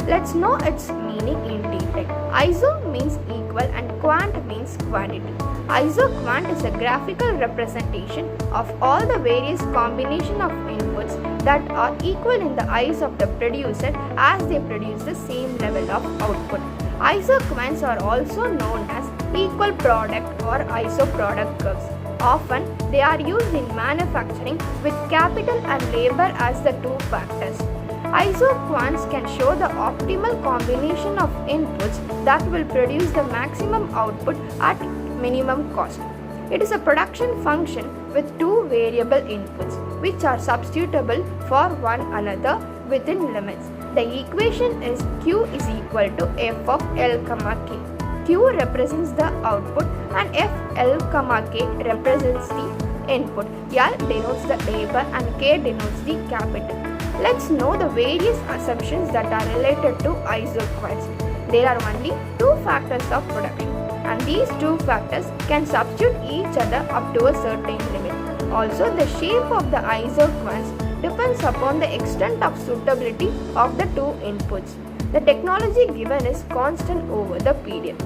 Let's know its meaning in detail. Iso means equal and quant means quantity. Iso-quant is a graphical representation of all the various combination of inputs that are equal in the eyes of the producer as they produce the same level of output. Iso-quants are also known as equal product or iso-product curves. Often, they are used in manufacturing with capital and labor as the two factors. Iso-quants can show the optimal combination of inputs that will produce the maximum output at minimum cost. It is a production function with two variable inputs which are substitutable for one another within limits. The equation is Q is equal to F of L, K. Q represents the output and F, L, K represents the input. L denotes the labor and K denotes the capital. Let's know the various assumptions that are related to iso-quants. There are only two factors of production, and these two factors can substitute each other up to a certain limit. Also, the shape of the iso-quants depends upon the extent of suitability of the two inputs. The technology given is constant over the period.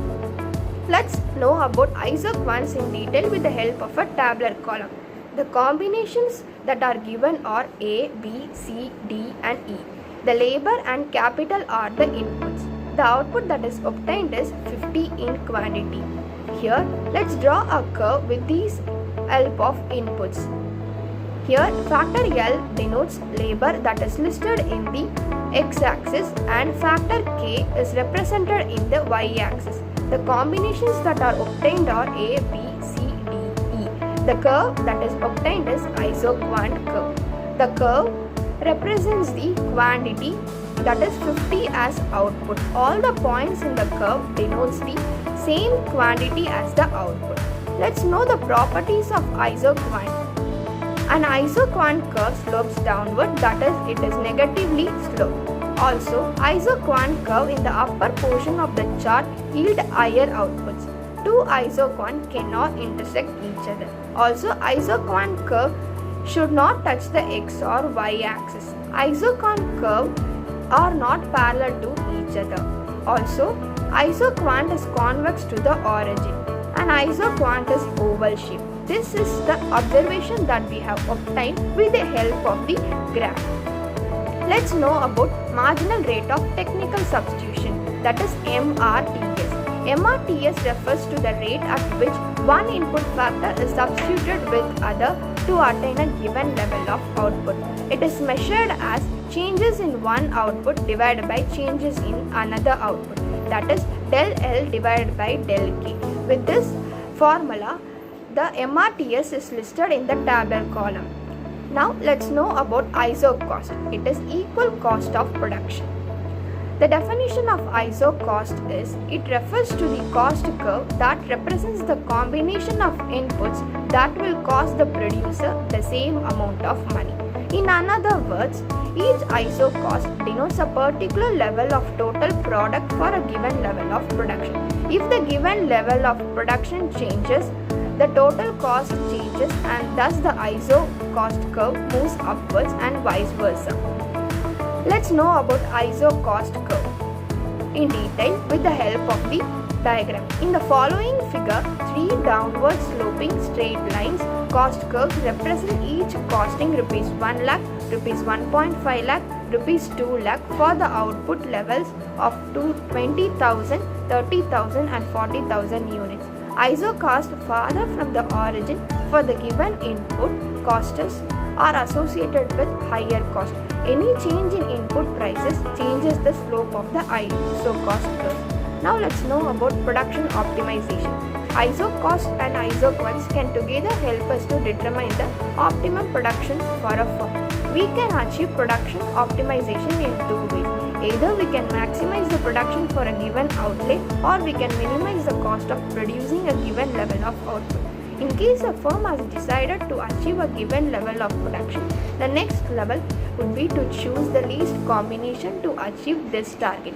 Let's know about iso-quants in detail with the help of a tabular column. The combinations that are given are A, B, C, D and E. The labor and capital are the inputs. The output that is obtained is 50 in quantity. Here, let's draw a curve with these help of inputs. Here, factor L denotes labor that is listed in the x-axis and factor K is represented in the y-axis. The combinations that are obtained are A, B, C, D, E. The curve that is obtained is iso-quant curve. The curve represents the quantity that is 50 as output. All the points in the curve denotes the same quantity as the output. Let's know the properties of iso-quant. An iso-quant curve slopes downward, that is, it is negatively sloped. Also, iso-quant curve in the upper portion of the chart yield higher outputs. Two iso-quant cannot intersect each other. Also, iso-quant curve should not touch the x or y axis. Iso-quant curve are not parallel to each other. Also, iso-quant is convex to the origin and iso-quant is oval shape. This is the observation that we have obtained with the help of the graph. Let's know about marginal rate of technical substitution, that is MRTS. MRTS refers to the rate at which one input factor is substituted with other to attain a given level of output. It is measured as changes in one output divided by changes in another output, that is del L divided by del K. With this formula, the MRTS is listed in the tabular column. Now let's know about iso cost. It is equal cost of production. The definition of iso cost is it refers to the cost curve that represents the combination of inputs that will cost the producer the same amount of money. In other words, each iso cost denotes a particular level of total product for a given level of production. If the given level of production changes, the total cost changes and thus the iso cost curve moves upwards and vice versa. Let's know about iso cost curve in detail with the help of the diagram. In the following figure, three downward sloping straight lines cost curves represent each costing rupees 1 lakh, rupees 1.5 lakh, rupees 2 lakh for the output levels of 20,000, 30,000 and 40,000 units. Iso cost farther from the origin for the given input costs are associated with higher cost. Any change in input prices changes the slope of the iso cost curve. Now let's know about production optimization. Iso cost and iso quants can together help us to determine the optimum production for a firm. We can achieve production optimization in two ways. Either we can maximize the production for a given outlay or we can minimize the cost of producing a given level of output. In case a firm has decided to achieve a given level of production, the next level would be to choose the least combination to achieve this target.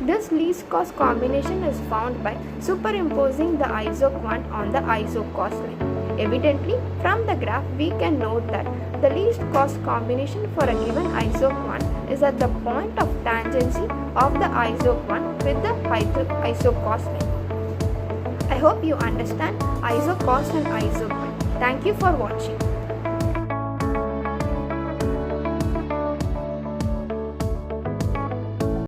This least cost combination is found by superimposing the iso quant on the iso cost line. Evidently, from the graph we can note that the least cost combination for a given iso quant is at the point of tangency of the iso-quant with the isocosine. I hope you understand isocos and isoquant. Thank you for watching.